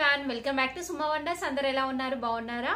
Welcome back to Suma wonders. అందరు ఎలా ఉన్నారు? బాగున్నారా?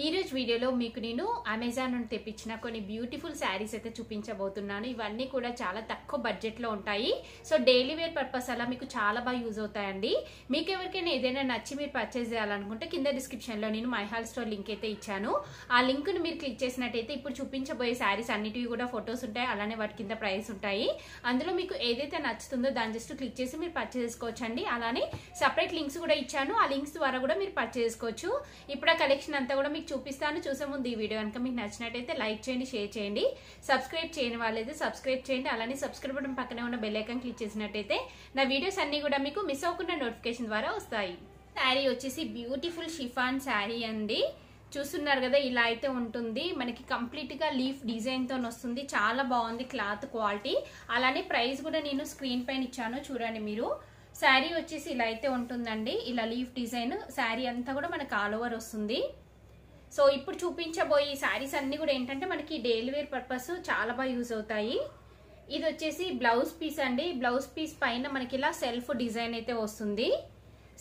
ఈ రోజు వీడియోలో మీకు నేను అమెజాన్ నుండి తెప్పించిన కొన్ని బ్యూటిఫుల్ శారీస్ అయితే చూపించబోతున్నాను. ఇవన్నీ కూడా చాలా తక్కువ బడ్జెట్ లో ఉంటాయి. సో డైలీ వేర్ పర్పస్ అలా మీకు చాలా బాగా యూజ్ అవుతాయండి. మీకు ఎవరికైనా ఏదైనా నచ్చి మీరు పర్చేస్ చేయాలనుకుంటే కింద డిస్క్రిప్షన్ లో నేను మై హాల్ స్టోర్ లింక్ అయితే ఇచ్చాను. ఆ లింక్ ను మీరు క్లిక్ చేసినట్టయితే ఇప్పుడు చూపించబోయే శారీస్ అన్నిటివి కూడా ఫొటోస్ ఉంటాయి, అలానే వాటి కింద ప్రైస్ ఉంటాయి. అందులో మీకు ఏదైతే నచ్చుతుందో దాన్ని జస్ట్ క్లిక్ చేసి మీరు పర్చేస్ చేసుకోవచ్చండి. అలానే సపరేట్ లింక్స్ కూడా ఇచ్చాను, ఆ లింక్స్ ద్వారా కూడా మీరు పర్చేస్ చేసుకోవచ్చు. ఇప్పుడు ఆ కలెక్షన్ అంతా కూడా మీకు చూపిస్తాను. చూసే ముందు ఈ వీడియో కనుక మీకు నచ్చినట్టయితే లైక్ చేయండి, షేర్ చేయండి. సబ్స్క్రైబ్ చేయని వాళ్ళైతే సబ్స్క్రైబ్ చేయండి. అలానే సబ్స్క్రైబ్ బటన్ పక్కనే ఉన్న బెల్ ఐకాన్ క్లిక్ చేసినట్టయితే నా వీడియోస్ అన్ని కూడా మీకు మిస్ అవ్వకుండా నోటిఫికేషన్ ద్వారా వస్తాయి. శారీ వచ్చేసి బ్యూటిఫుల్ షిఫాన్ శారీ అండి. చూస్తున్నారు కదా, ఇలా అయితే ఉంటుంది. మనకి కంప్లీట్ గా లీఫ్ డిజైన్ తో వస్తుంది. చాలా బాగుంది క్లాత్ క్వాలిటీ. అలానే ప్రైస్ కూడా నేను స్క్రీన్ పైన ఇచ్చాను, చూడండి మీరు. శారీ వచ్చేసి ఇలా అయితే ఉంటుందండి. ఇలా లీఫ్ డిజైన్ శారీ అంతా కూడా మనకి ఆల్ ఓవర్ వస్తుంది. సో ఇప్పుడు చూపించబోయే శారీస్ అన్ని కూడా ఏంటంటే మనకి డైలీ వేర్ పర్పస్ చాలా బాగా యూజ్ అవుతాయి. ఇది వచ్చేసి బ్లౌజ్ పీస్ అండి. బ్లౌజ్ పీస్ పైన మనకి ఇలా సెల్ఫ్ డిజైన్ అయితే వస్తుంది.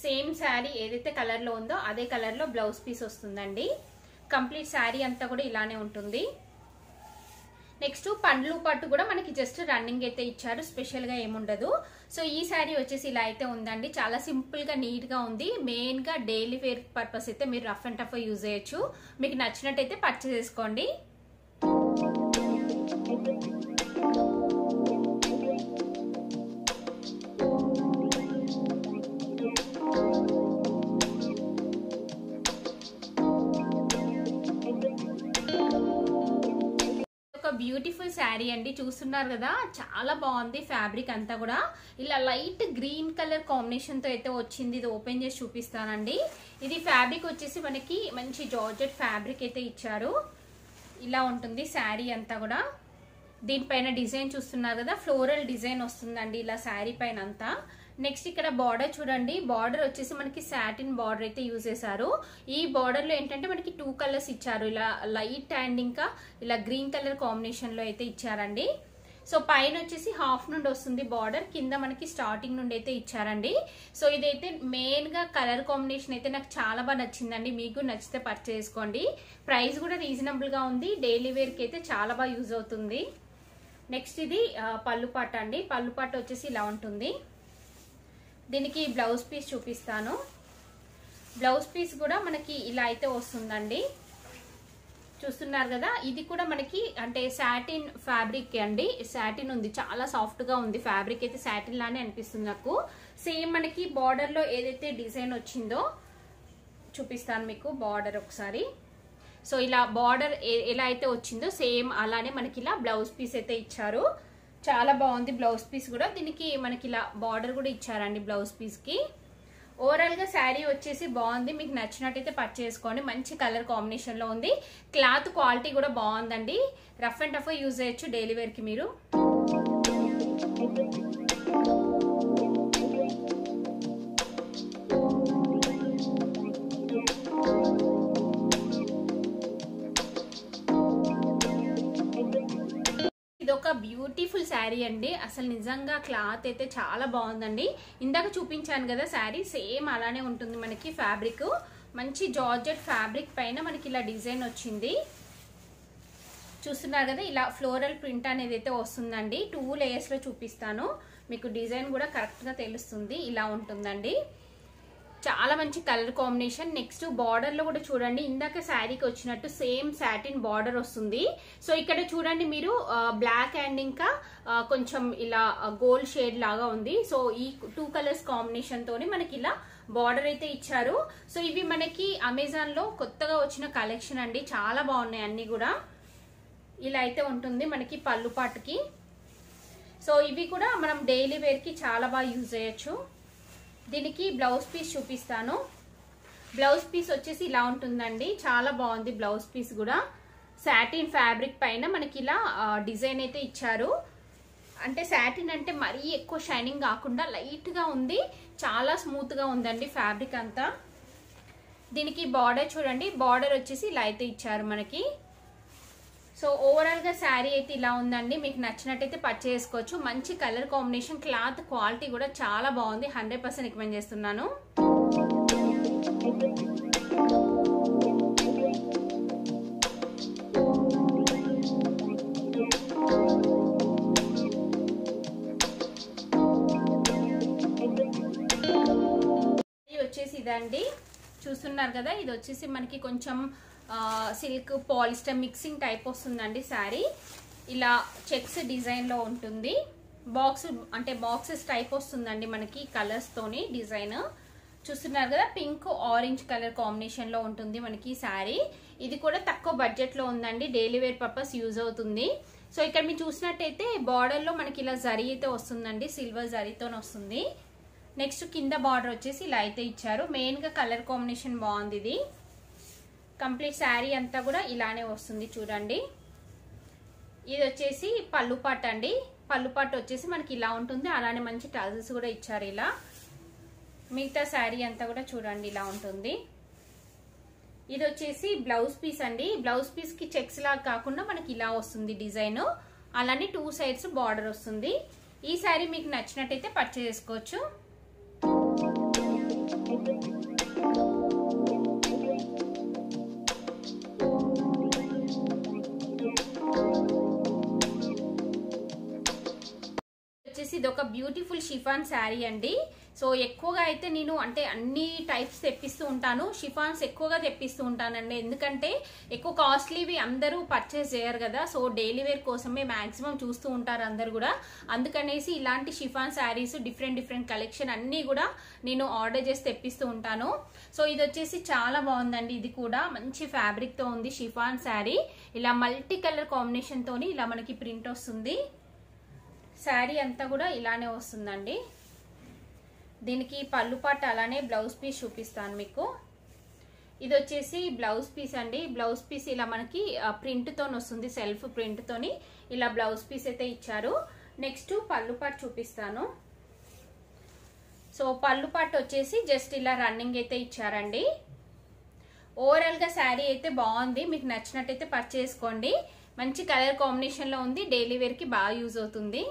సేమ్ శారీ ఏదైతే కలర్ లో ఉందో అదే కలర్ లో బ్లౌజ్ పీస్ వస్తుందండి. కంప్లీట్ శారీ అంతా కూడా ఇలానే ఉంటుంది. నెక్స్ట్ పండ్లు పట్టు కూడా మనకి జస్ట్ రన్నింగ్ అయితే ఇచ్చారు, స్పెషల్ గా ఏముండదు. సో ఈ శారీ వచ్చేసి ఇలా అయితే ఉందండి. చాలా సింపుల్ గా నీట్ గా ఉంది. మెయిన్ గా డైలీ వేర్ పర్పస్ అయితే మీరు రఫ్ అండ్ టఫ్ యూజ్ చేయొచ్చు. మీకు నచ్చినట్టయితే పర్చేస్ చేసుకోండి. బ్యూటిఫుల్ శారీ అండి. చూస్తున్నారు కదా, చాలా బాగుంది. ఫ్యాబ్రిక్ అంతా కూడా ఇలా లైట్ గ్రీన్ కలర్ కాంబినేషన్ తో అయితే వచ్చింది. ఇది ఓపెన్ చేసి చూపిస్తానండి. ఇది ఫ్యాబ్రిక్ వచ్చేసి మనకి మంచి జార్జెట్ ఫ్యాబ్రిక్ అయితే ఇచ్చారు. ఇలా ఉంటుంది శారీ అంతా కూడా. దీనిపైన డిజైన్ చూస్తున్నారు కదా, ఫ్లోరల్ డిజైన్ వస్తుందండి ఇలా శారీ పైన అంతా. నెక్స్ట్ ఇక్కడ బార్డర్ చూడండి. బార్డర్ వచ్చేసి మనకి సాటిన్ బార్డర్ అయితే యూజ్ చేశారు. ఈ బార్డర్ లో ఏంటంటే మనకి 2 కలర్స్ ఇచ్చారు. ఇలా లైట్ అండ్ ఇంకా ఇలా గ్రీన్ కలర్ కాంబినేషన్ లో అయితే ఇచ్చారండి. సో పైన వచ్చేసి హాఫ్ నుండి వస్తుంది బార్డర్, కింద మనకి స్టార్టింగ్ నుండి అయితే ఇచ్చారండి. సో ఇదైతే మెయిన్ గా కలర్ కాంబినేషన్ అయితే నాకు చాలా బాగా నచ్చిందండి. మీకు నచ్చితే పర్చేస్ చేసుకోండి. ప్రైస్ కూడా రీజనబుల్ గా ఉంది. డైలీ వేర్ కి అయితే చాలా బాగా యూజ్ అవుతుంది. నెక్స్ట్ ఇది పళ్ళు పాట అండి. పళ్ళు పాట వచ్చేసి ఇలా ఉంటుంది. దీనికి బ్లౌజ్ పీస్ చూపిస్తాను. బ్లౌజ్ పీస్ కూడా మనకి ఇలా అయితే వస్తుందండి. చూస్తున్నారు కదా, ఇది కూడా మనకి అంటే సాటిన్ ఫ్యాబ్రిక్ అండి. సాటిన్ ఉంది, చాలా సాఫ్ట్ గా ఉంది. ఫ్యాబ్రిక్ అయితే సాటిన్ లానే అనిపిస్తుంది నాకు. సేమ్ మనకి బార్డర్ లో ఏదైతే డిజైన్ వచ్చిందో చూపిస్తాను మీకు. బార్డర్ ఒకసారి. సో ఇలా బార్డర్ ఎలా అయితే వచ్చిందో సేమ్ అలానే మనకి ఇలా బ్లౌజ్ పీస్ అయితే ఇచ్చారు. చాలా బాగుంది బ్లౌజ్ పీస్ కూడా. దీనికి మనకి ఇలా బార్డర్ కూడా ఇచ్చారండి బ్లౌజ్ పీస్ కి. ఓవరాల్ గా శారీ వచ్చేసి బాగుంది. మీకు నచ్చినట్టయితే పర్చేస్ చేసుకోండి. మంచి కలర్ కాంబినేషన్ లో ఉంది. క్లాత్ క్వాలిటీ కూడా బాగుందండి. రఫ్ అండ్ టఫ్ యూజ్ చేయొచ్చు డైలీ వేర్ కి మీరు. ఇది ఒక బ్యూటిఫుల్ శారీ అండి. అసలు నిజంగా క్లాత్ అయితే చాలా బాగుందండి. ఇందాక చూపించాను కదా శారీ, సేమ్ అలానే ఉంటుంది మనకి. ఫ్యాబ్రిక్ మంచి జార్జెట్ ఫ్యాబ్రిక్ పైన మనకి ఇలా డిజైన్ వచ్చింది. చూస్తున్నారు కదా, ఇలా ఫ్లోరల్ ప్రింట్ అనేది అయితే వస్తుందండి. 2 లేయర్స్ లో చూపిస్తాను మీకు. డిజైన్ కూడా కరెక్ట్ గా తెలుస్తుంది. ఇలా ఉంటుందండి. చాలా మంచి కలర్ కాంబినేషన్. నెక్స్ట్ బార్డర్ లో కూడా చూడండి, ఇందాక శారీకి వచ్చినట్టు సేమ్ సాటిన్ బార్డర్ వస్తుంది. సో ఇక్కడ చూడండి మీరు, బ్లాక్ అండ్ ఇంకా కొంచెం ఇలా గోల్డ్ షేడ్ లాగా ఉంది. సో ఈ 2 కలర్స్ కాంబినేషన్ తోని మనకి ఇలా బార్డర్ అయితే ఇచ్చారు. సో ఇవి మనకి అమెజాన్ లో కొత్తగా వచ్చిన కలెక్షన్ అండి. చాలా బాగున్నాయి అన్ని కూడా. ఇలా అయితే ఉంటుంది మనకి పళ్ళు పాటుకి. సో ఇవి కూడా మనం డైలీ వేర్ కి చాలా బాగా యూజ్ చేయొచ్చు. దీనికి బ్లౌజ్ పీస్ చూపిస్తాను. బ్లౌజ్ పీస్ వచ్చేసి ఇలా ఉంటుందండి. చాలా బాగుంది బ్లౌజ్ పీస్ కూడా. సాటిన్ ఫ్యాబ్రిక్ పైన మనకి ఇలా డిజైన్ అయితే ఇచ్చారు. అంటే సాటిన్ అంటే మరీ ఎక్కువ షైనింగ్ కాకుండా లైట్ గా ఉంది. చాలా స్మూత్ గా ఉందండి ఫ్యాబ్రిక్ అంతా. దీనికి బార్డర్ చూడండి. బార్డర్ వచ్చేసి ఇలా అయితే ఇచ్చారు మనకి. సో ఓవరాల్ గా శారీ అయితే ఇలా ఉందండి. మీకు నచ్చినట్టయితే పర్చేస్ చేసుకోవచ్చు. మంచి కలర్ కాంబినేషన్, క్లాత్ క్వాలిటీ కూడా చాలా బాగుంది. 100% రికమెండ్ చేస్తున్నాను. వచ్చేసి ఇదండి, చూస్తున్నారు కదా, ఇది వచ్చేసి మనకి కొంచెం సిల్క్ పాలిస్టర్ మిక్సింగ్ టైప్ వస్తుందండి శారీ. ఇలా చెక్స్ డిజైన్ లో ఉంటుంది, బాక్స్ అంటే బాక్సెస్ టైప్ వస్తుందండి మనకి కలర్స్ తోని డిజైన్. చూస్తున్నారు కదా, పింక్ ఆరెంజ్ కలర్ కాంబినేషన్ లో ఉంటుంది మనకి శారీ. ఇది కూడా తక్కువ బడ్జెట్ లో ఉందండి, డైలీ వేర్ పర్పస్ యూజ్ అవుతుంది. సో ఇక్కడ మీరు చూసినట్టయితే బార్డర్ లో మనకి ఇలా జరీ అయితే వస్తుందండి, సిల్వర్ జరీతో వస్తుంది. నెక్స్ట్ కింద బార్డర్ వచ్చేసి ఇలా అయితే ఇచ్చారు, మెయిన్ గా కలర్ కాంబినేషన్ బాగుంది. ఇది కంప్లీట్ శారీ అంతా కూడా ఇలానే వస్తుంది చూడండి. ఇది వచ్చేసి పళ్ళు పాట్ అండి, పళ్ళు పాట్ వచ్చేసి మనకి ఇలా ఉంటుంది, అలానే మంచి టజల్స్ కూడా ఇచ్చారు ఇలా. మిగతా శారీ అంతా కూడా చూడండి ఇలా ఉంటుంది. ఇది వచ్చేసి బ్లౌజ్ పీస్ అండి, బ్లౌజ్ పీస్ కి చెక్స్ లాగా కాకుండా మనకి ఇలా వస్తుంది డిజైన్, అలానే 2 సైడ్స్ బార్డర్ వస్తుంది. ఈ శారీ మీకు నచ్చినట్టయితే పర్చేస్ చేసుకోవచ్చు. ఇది ఒక బ్యూటిఫుల్ షిఫాన్ శారీ అండి. సో ఎక్కువగా అయితే నేను అంటే అన్ని టైప్స్ తెప్పిస్తూ ఉంటాను, షిఫాన్స్ ఎక్కువగా తెప్పిస్తూ ఉంటానండి, ఎందుకంటే ఎక్కువ కాస్ట్లీవి అందరూ పర్చేస్ చేయరు కదా. సో డైలీ వేర్ కోసమే మాక్సిమం చూస్తూ ఉంటారు అందరు కూడా, అందుకనేసి ఇలాంటి షిఫాన్ శారీస్ డిఫరెంట్ కలెక్షన్ అన్ని కూడా నేను ఆర్డర్ చేసి తెప్పిస్తూ ఉంటాను. సో ఇది వచ్చేసి చాలా బాగుందండి, ఇది కూడా మంచి ఫ్యాబ్రిక్ తో ఉంది షిఫాన్ శారీ. ఇలా మల్టీ కలర్ కాంబినేషన్ తోని ఇలా మనకి ప్రింట్ వస్తుంది. శారీ అంతా కూడా ఇలానే వస్తుందండి. దీనికి పళ్ళు పాట అలానే బ్లౌజ్ పీస్ చూపిస్తాను మీకు. ఇది వచ్చేసి బ్లౌజ్ పీస్ అండి, బ్లౌజ్ పీస్ ఇలా మనకి ప్రింట్ తోని వస్తుంది, సెల్ఫ్ ప్రింట్ తోని ఇలా బ్లౌజ్ పీస్ అయితే ఇచ్చారు. నెక్స్ట్ పళ్ళు పాట చూపిస్తాను. సో పళ్ళు పాట వచ్చేసి జస్ట్ ఇలా రన్నింగ్ అయితే ఇచ్చారండి. ఓవరాల్ గా శారీ అయితే బాగుంది, మీకు నచ్చినట్టయితే పర్చేస్ చేసుకోండి. మంచి కలర్ కాంబినేషన్ లో ఉంది, డైలీ వేర్ కి బాగా యూజ్ అవుతుంది.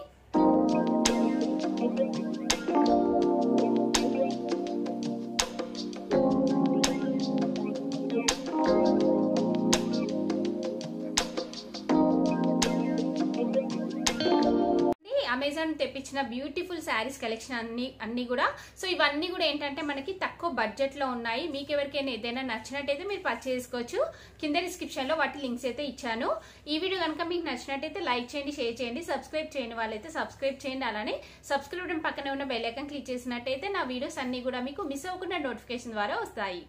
అమెజాన్ తెప్పించిన బ్యూటిఫుల్ శారీస్ కలెక్షన్ అన్ని కూడా. సో ఇవన్నీ కూడా ఏంటంటే మనకి తక్కువ బడ్జెట్ లో ఉన్నాయి. మీకు ఎవరికైనా ఏదైనా నచ్చినట్టయితే మీరు పర్చేస్ చేసుకోవచ్చు. కింద డిస్క్రిప్షన్ లో వాటి లింక్స్ అయితే ఇచ్చాను. ఈ వీడియో కనుక మీకు నచ్చినట్టయితే లైక్ చేయండి, షేర్ చేయండి, సబ్స్క్రైబ్ చేయని వాళ్ళైతే సబ్స్క్రైబ్ చేయండి. అలానే సబ్స్క్రైబ్ పక్కనే ఉన్న బెల్ ఐకాన్ క్లిక్ చేసినట్టయితే నా వీడియోస్ అన్ని కూడా మీకు మిస్ అవ్వకుండా నోటిఫికేషన్ ద్వారా వస్తాయి.